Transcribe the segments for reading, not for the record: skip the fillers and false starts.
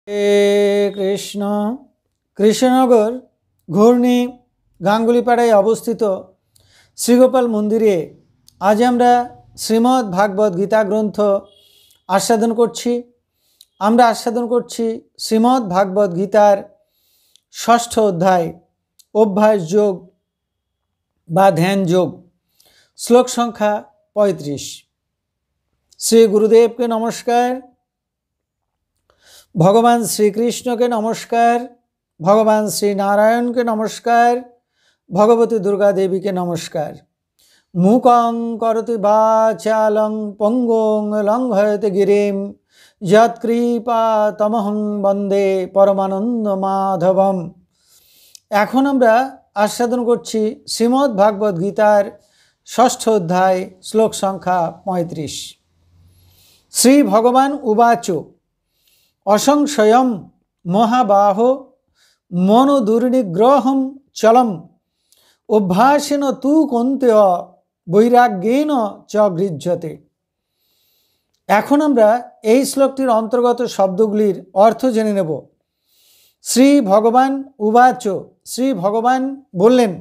কৃষ্ণ কৃষ্ণনগর ঘূর্ণি গাঙ্গুলিপাড়ায় অবস্থিত শ্রীগোপাল মন্দিরে আজ আমরা শ্রীমদ্ ভাগবত গীতা গ্রন্থ আস্বাদন করছি। আমরা আস্বাদন করছি শ্রীমদ্ ভাগবত গীতার ষষ্ঠ অধ্যায় অভ্যাস যোগ বা ধ্যান যোগ, শ্লোক সংখ্যা 35। শ্রী গুরুদেবকে নমস্কার, ভগবান শ্রীকৃষ্ণকে নমস্কার, ভগবান শ্রী নারায়ণকে নমস্কার, ভগবতী দুর্গা দেবীকে নমস্কার। মূকং করোতি বাচালং পঙ্গুং লঙ্ঘয়তে গিরিম যৎকৃপাতমহং বন্দে পরমানন্দ মাধবম। এখন আমরা আস্বাদন করছি শ্রীমদ্ ভাগবত গীতার ষষ্ঠ অধ্যায় শ্লোক সংখ্যা 35। শ্রী ভগবান উবাচ অসংশয়ম মহাবাহ মনোদুর্নিগ্রহম চলম অভ্যাসেন তু কন্তেয় বৈরাগ্যেন চ গৃহ্যতে। এখন আমরা এই শ্লোকটির অন্তর্গত শব্দগুলির অর্থ জেনে নেব। শ্রী ভগবান উবাচ, শ্রী ভগবান বললেন,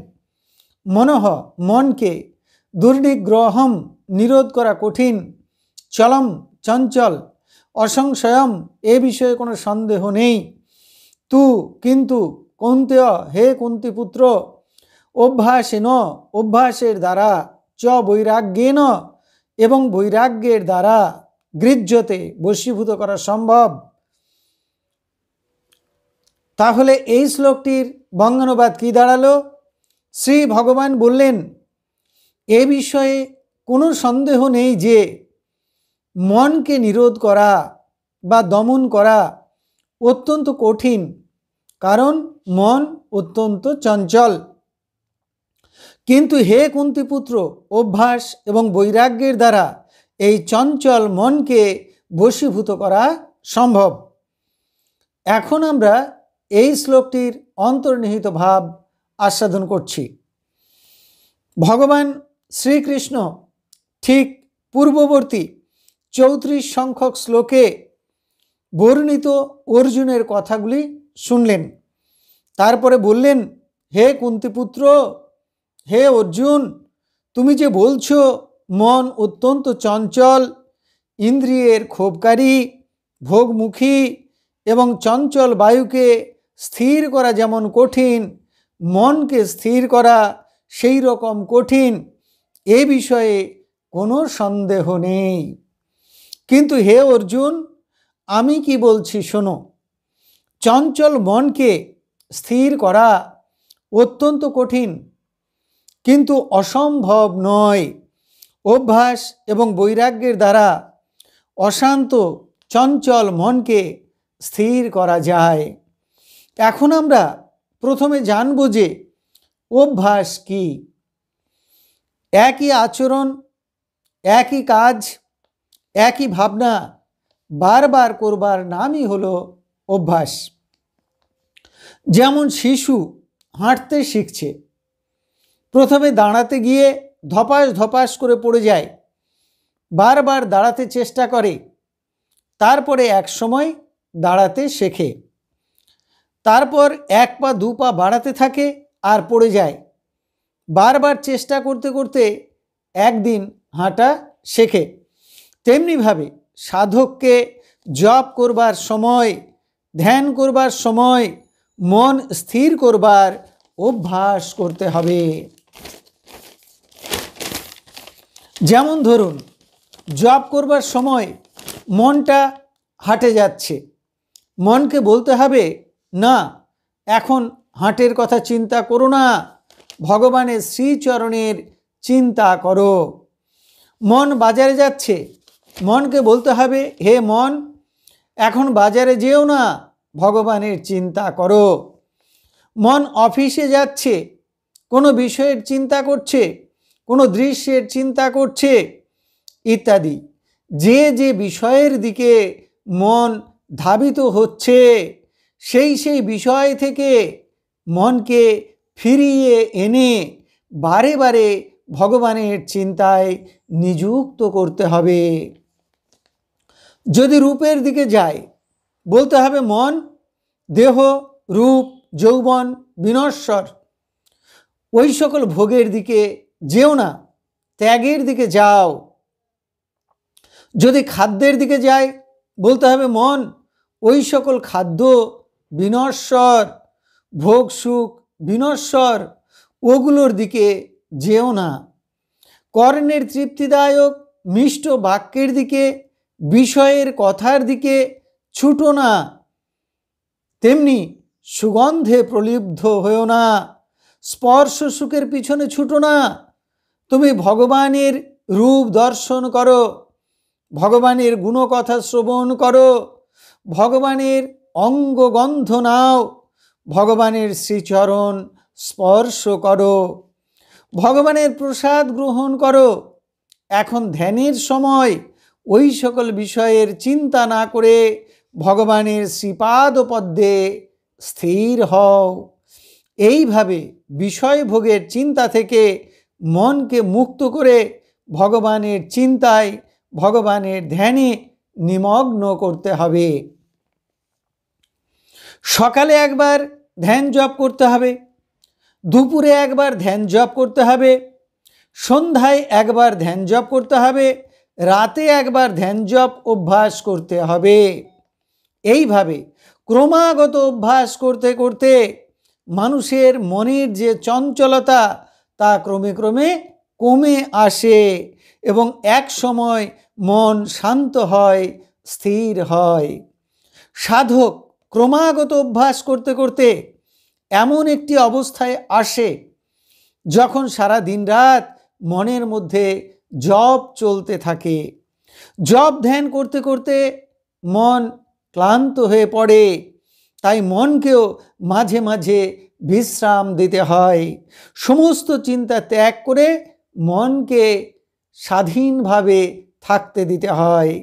মনঃ মনকে, দুর্নিগ্রহম নিরোধ করা কঠিন, চলম চঞ্চল, অসংশয়ম এ বিষয়ে কোনো সন্দেহ নেই, তু কিন্তু, কৌন্তেয় হে কুন্তিপুত্র, অভ্যাসেন অভ্যাসের দ্বারা, চ বৈরাগ্যেন এবং বৈরাগ্যের দ্বারা, গৃহ্যতে বশীভূত করা সম্ভব। তাহলে এই শ্লোকটির বঙ্গানুবাদ কি দাঁড়ালো? শ্রী ভগবান বললেন, এ বিষয়ে কোনো সন্দেহ নেই যে মনকে নিরোধ করা বা দমন করা অত্যন্ত কঠিন, কারণ মন অত্যন্ত চঞ্চল। কিন্তু হে কুন্তিপুত্র, অভ্যাস এবং বৈরাগ্যের দ্বারা এই চঞ্চল মনকে বশীভূত করা সম্ভব। এখন আমরা এই শ্লোকটির অন্তর্নিহিত ভাব আস্বাদন করছি। ভগবান শ্রীকৃষ্ণ ঠিক পূর্ববর্তী 34 সংখ্যক শ্লোকে বর্ণিত অর্জুনের কথাগুলি শুনলেন। তারপরে বললেন, হে কুন্তিপুত্র, হে অর্জুন, তুমি যে বলছো মন অত্যন্ত চঞ্চল, ইন্দ্রিয়ের ক্ষোভকারী, ভোগমুখী এবং চঞ্চল বায়ুকে স্থির করা যেমন কঠিন, মনকে স্থির করা সেই রকম কঠিন, এ বিষয়ে কোনো সন্দেহ নেই। কিন্তু হে অর্জুন, আমি কি বলছি শোনো। চঞ্চল মনকে স্থির করা অত্যন্ত কঠিন, কিন্তু অসম্ভব নয়। অভ্যাস এবং বৈরাগ্যের দ্বারা অশান্ত চঞ্চল মনকে স্থির করা যায়। এখন আমরা প্রথমে জানব যে অভ্যাস কি। একই আচরণ, একই কাজ, একই ভাবনা বারবার করবার নামই হলো অভ্যাস। যেমন শিশু হাঁটতে শিখছে, প্রথমে দাঁড়াতে গিয়ে ধপাস ধপাস করে পড়ে যায়, বারবার দাঁড়াতে চেষ্টা করে, তারপরে এক সময় দাঁড়াতে শেখে, তারপর এক পা দু পা বাড়াতে থাকে আর পড়ে যায়, বারবার চেষ্টা করতে করতে একদিন হাঁটা শেখে। তেমনিভাবে সাধককে জপ করবার সময়, ধ্যান করবার সময় মন স্থির করবার অভ্যাস করতে হবে। যেমন ধরুন, জপ করবার সময় মনটা হাঁটে যাচ্ছে, মনকে বলতে হবে, না এখন হাঁটের কথা চিন্তা করো না, ভগবানের শ্রীচরণের চিন্তা করো। মন বাজারে যাচ্ছে, মনকে বলতে হবে, হে মন এখন বাজারে যেও না, ভগবানের চিন্তা করো। মন অফিসে যাচ্ছে, কোনো বিষয়ের চিন্তা করছে, কোনো দৃশ্যের চিন্তা করছে ইত্যাদি, যে যে বিষয়ের দিকে মন ধাবিত হচ্ছে সেই সেই বিষয় থেকে মনকে ফিরিয়ে এনে বারে বারে ভগবানের চিন্তায় নিযুক্ত করতে হবে। যদি রূপের দিকে যায়, বলতে হবে মন, দেহ, রূপ, যৌবন বিনশ্বর, ওই সকল ভোগের দিকে যেও না, ত্যাগের দিকে যাও। যদি খাদ্যের দিকে যায়, বলতে হবে মন, ওই সকল খাদ্য বিনশ্বর, ভোগ সুখ বিনশ্বর, ওগুলোর দিকে যেও না। কর্ণের তৃপ্তিদায়ক মিষ্ট বাক্যের দিকে, বিষয়ের কথার দিকে ছুটো না, তেমনি সুগন্ধে প্রলুব্ধ হয়েও না, স্পর্শ সুখের পিছনে ছুটো না। তুমি ভগবানের রূপ দর্শন করো, ভগবানের গুণকথা শ্রবণ করো, ভগবানের অঙ্গগন্ধ নাও, ভগবানের শ্রীচরণ স্পর্শ করো, ভগবানের প্রসাদ গ্রহণ করো। এখন ধ্যানের সময় ওই সকল বিষয়ের চিন্তা না করে ভগবানের শ্রীপাদ পদ্মে স্থির হও। এইভাবে বিষয় ভোগের চিন্তা থেকে মনকে মুক্ত করে ভগবানের চিন্তায়, ভগবানের ধ্যানে নিমগ্ন করতে হবে। সকালে একবার ধ্যান জপ করতে হবে, দুপুরে একবার ধ্যান জপ করতে হবে, সন্ধ্যায় একবার ধ্যান জপ করতে হবে, রাতে একবার ধ্যান জপ অভ্যাস করতে হবে। এইভাবে ক্রমাগত অভ্যাস করতে করতে মানুষের মনের যে চঞ্চলতা তা ক্রমে ক্রমে কমে আসে এবং এক সময় মন শান্ত হয়, স্থির হয়। সাধক ক্রমাগত অভ্যাস করতে করতে এমন একটি অবস্থায় আসে যখন সারা দিন রাত মনের মধ্যে জপ চলতে থাকে। জপ ধ্যান করতে করতে মন ক্লান্ত হয়ে পড়ে, তাই মনকেও মাঝে মাঝে বিশ্রাম দিতে হয়। সমস্ত চিন্তা ত্যাগ করে মনকে স্বাধীনভাবে থাকতে দিতে হয়,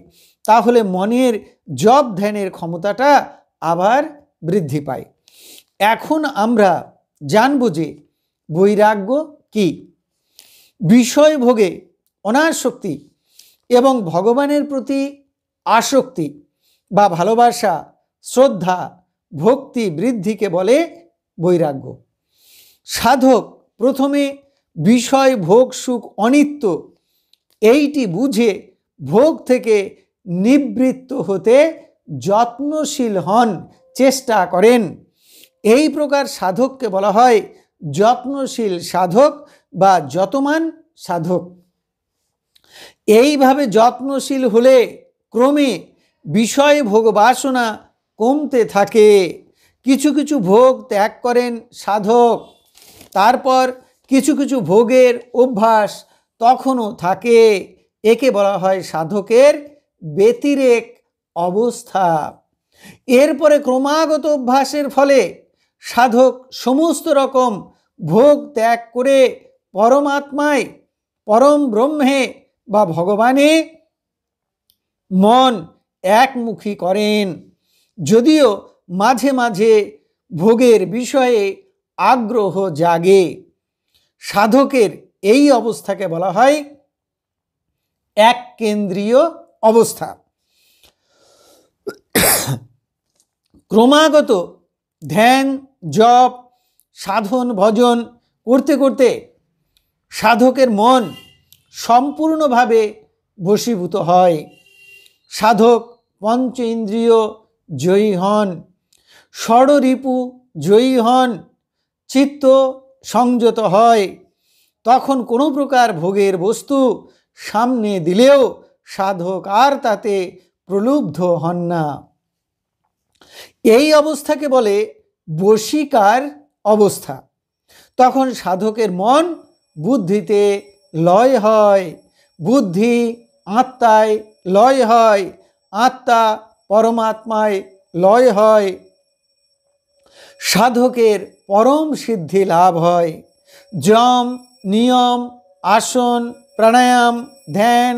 তাহলে মনের জপ ধ্যানের ক্ষমতাটা আবার বৃদ্ধি পায়। এখন আমরা জানব যে বৈরাগ্য কি। বিষয় ভোগে অনাসক্তি এবং ভগবানের প্রতি আসক্তি বা ভালোবাসা, শ্রদ্ধা, ভক্তি বৃদ্ধিকে বলে বৈরাগ্য। সাধক প্রথমে বিষয় ভোগ সুখ অনিত্য এইটি বুঝে ভোগ থেকে নিবৃত্ত হতে যত্নশীল হন, চেষ্টা করেন। এই প্রকার সাধককে বলা হয় যত্নশীল সাধক বা যতমান সাধক। এইভাবে যত্নশীল হলে ক্রমে বিষয় ভোগ বাসনা কমতে থাকে। কিছু কিছু ভোগ ত্যাগ করেন সাধক, তারপর কিছু কিছু ভোগের অভ্যাস তখনও থাকে। একে বলা হয় সাধকের ব্যতিরেক অবস্থা। এরপরে ক্রমাগত অভ্যাসের ফলে সাধক সমস্ত রকম ভোগ ত্যাগ করে পরমাত্মায়, পরম ব্রহ্মে বা ভগবানে মন একমুখী করেন। যদিও মাঝে মাঝে ভোগের বিষয়ে আগ্রহ জাগে, সাধকের এই অবস্থাকে বলা হয় এক কেন্দ্রীয় অবস্থা। ক্রমাগত ধ্যান জপ সাধন ভজন করতে করতে সাধকের মন সম্পূর্ণভাবে বশীভূত হয়। সাধক পঞ্চ ইন্দ্রিয় জয়ী হন, ষড়রিপু জয়ী হন, চিত্ত সংযত হয়। তখন কোনো প্রকার ভোগের বস্তু সামনে দিলেও সাধক আর তাতে প্রলুব্ধ হন না। এই অবস্থাকে বলে বশীকার অবস্থা। তখন সাধকের মন বুদ্ধিতে লয় হয়, বুদ্ধি আত্মায় লয় হয়, আত্মা পরমাত্মায় লয় হয়, সাধকের পরম সিদ্ধি লাভ হয়। যম নিয়ম আসন প্রাণায়াম ধ্যান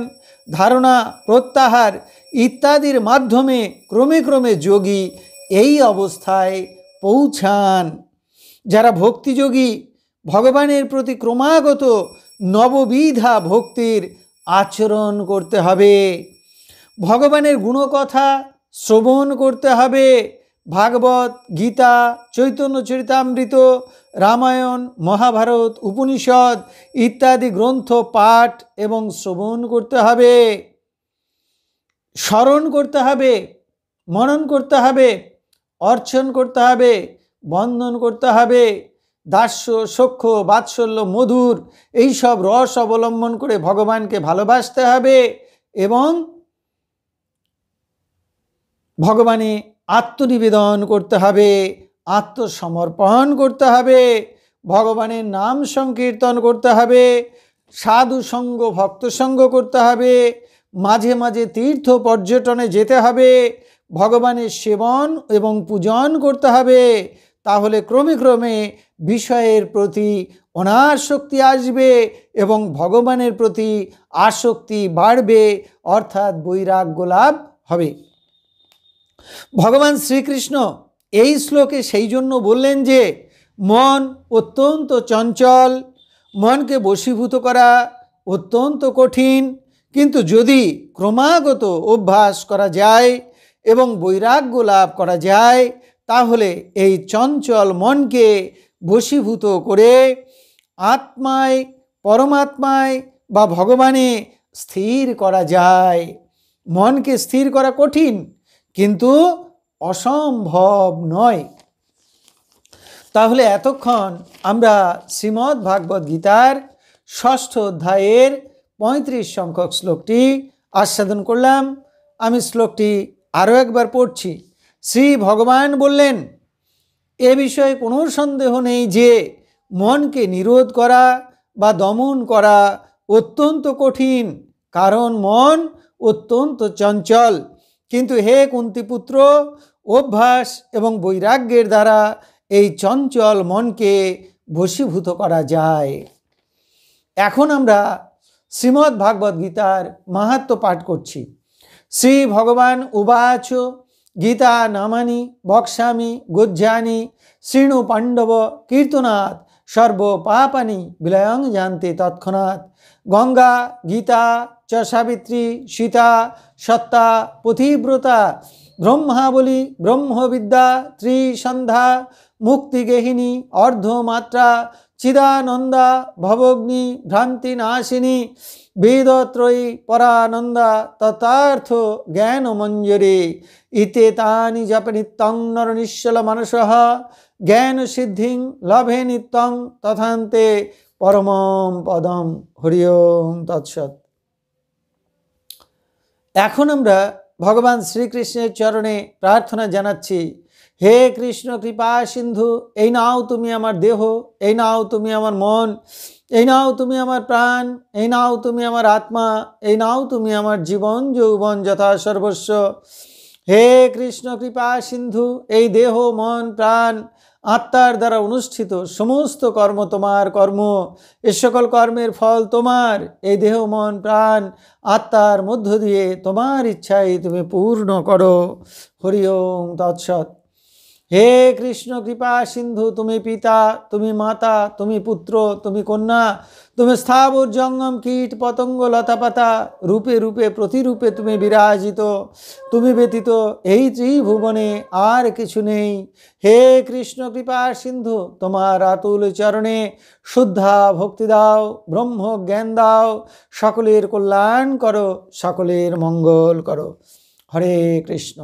ধারণা প্রত্যাহার ইত্যাদির মাধ্যমে ক্রমে ক্রমে যোগী এই অবস্থায় পৌঁছান। যারা ভক্তিযোগী ভগবানের প্রতি ক্রমাগত নববিধা ভক্তির আচরণ করতে হবে। ভগবানের গুণকথা শ্রবণ করতে হবে। ভাগবত, গীতা, চৈতন্য চরিতামৃত, রামায়ণ, মহাভারত, উপনিষদ ইত্যাদি গ্রন্থ পাঠ এবং শ্রবণ করতে হবে, স্মরণ করতে হবে, মনন করতে হবে, অর্চন করতে হবে, বন্দন করতে হবে। দাস্য, সখ্য, বাৎসল্য, মধুর এইসব রস অবলম্বন করে ভগবানকে ভালোবাসতে হবে এবং ভগবানে আত্মনিবেদন করতে হবে, আত্মসমর্পণ করতে হবে, ভগবানের নাম সংকীর্তন করতে হবে, সাধু সঙ্গ, ভক্ত সঙ্গ করতে হবে, মাঝে মাঝে তীর্থ পর্যটনে যেতে হবে, ভগবানের সেবন এবং পূজন করতে হবে। তাহলে ক্রমে ক্রমে বিষয়ের প্রতি অনাসক্তি আসবে এবং ভগবানের প্রতি আসক্তি বাড়বে, অর্থাৎ বৈরাগ্য লাভ হবে। ভগবান শ্রীকৃষ্ণ এই শ্লোকে সেই জন্য বললেন যে মন অত্যন্ত চঞ্চল, মনকে বশীভূত করা অত্যন্ত কঠিন, কিন্তু যদি ক্রমাগত অভ্যাস করা যায় এবং বৈরাগ্য লাভ করা যায় তাহলে এই চঞ্চল মনকে বশীভূত করে আত্মায়, পরমাত্মায় বা ভগবানে স্থির করা যায়। মনকে স্থির করা কঠিন কিন্তু অসম্ভব নয়। তাহলে এতক্ষণ আমরা শ্রীমদ্ ভাগবত গীতার ৬ষ্ঠ অধ্যায়ের ৩৫ সংখ্যক শ্লোকটি আস্বাদন করলাম। আমি শ্লোকটি আরও একবার পড়ছি। শ্রী ভগবান বললেন, এ বিষয়ে কোনো সন্দেহ নেই যে মনকে নিরোধ করা বা দমন করা অত্যন্ত কঠিন, কারণ মন অত্যন্ত চঞ্চল। কিন্তু হে কুন্তিপুত্র, অভ্যাস এবং বৈরাগ্যের দ্বারা এই চঞ্চল মনকে বশীভূত করা যায়। এখন আমরা শ্রীমদ্ ভাগবত গীতার মাহাত্ম্য পাঠ করছি। শ্রী ভগবান উবাচ, গীতা নামানি বক্ষ্যামি গদ্যানি শৃণু পাণ্ডব কীর্তনাৎ সর্ব পাপানি বিলয়ং যান্তি তৎক্ষণাৎ। গঙ্গা, গীতা চ সাবিত্রী, সীতা, সত্তা, পথিব্রতা, ব্রহ্মাবলী, ব্রহ্মবিদ্যা, ত্রিসন্ধ্যা, মুক্তিগেহিনী, অর্ধমাত্রা, চিদানন্দা, ভবগ্নি, ভ্রান্তিনাশিনী, বেদত্রয়ী, পরানন্দা, তথার্থ জ্ঞানমঞ্জরি। ইতে তানি জপ নিত্যং নর নিশ্চল মানসঃ জ্ঞান সিদ্ধিং লভে নিত্যং তথান্তে পরমম পদম। হরি ওম তৎসৎ। এখন আমরা ভগবান শ্রীকৃষ্ণের চরণে প্রার্থনা জানাচ্ছি, হে কৃষ্ণ কৃপা সিন্ধু, এই নাও তুমি আমার দেহ, এই নাও তুমি আমার মন, এই নাও তুমি আমার প্রাণ, এই নাও তুমি আমার আত্মা, এই নাও তুমি আমার জীবন যৌবন যথা সর্বস্ব। হে কৃষ্ণ কৃপা সিন্ধু, এই দেহ, মন, প্রাণ, আত্মার দ্বারা অনুষ্ঠিত সমস্ত কর্ম তোমার কর্ম, এ সকল কর্মের ফল তোমার। এই দেহ, মন, প্রাণ, আত্মার মধ্য দিয়ে তোমার ইচ্ছাই তুমি পূর্ণ করো। হরি ওম তৎসৎ। হে কৃষ্ণ কৃপা সিন্ধু, তুমি পিতা, তুমি মাতা, তুমি পুত্র, তুমি কন্যা, তুমি স্থাবর জঙ্গম কীট পতঙ্গ লতাপাতা, রূপে রূপে প্রতিরূপে তুমি বিরাজিত। তুমি ব্যতীত এই ত্রিভুবনে আর কিছু নেই। হে কৃষ্ণ কৃপা সিন্ধু, তোমার আতুল চরণে শুদ্ধা ভক্তি দাও, ব্রহ্ম জ্ঞান দাও, সকলের কল্যাণ করো, সকলের মঙ্গল করো। হরে কৃষ্ণ।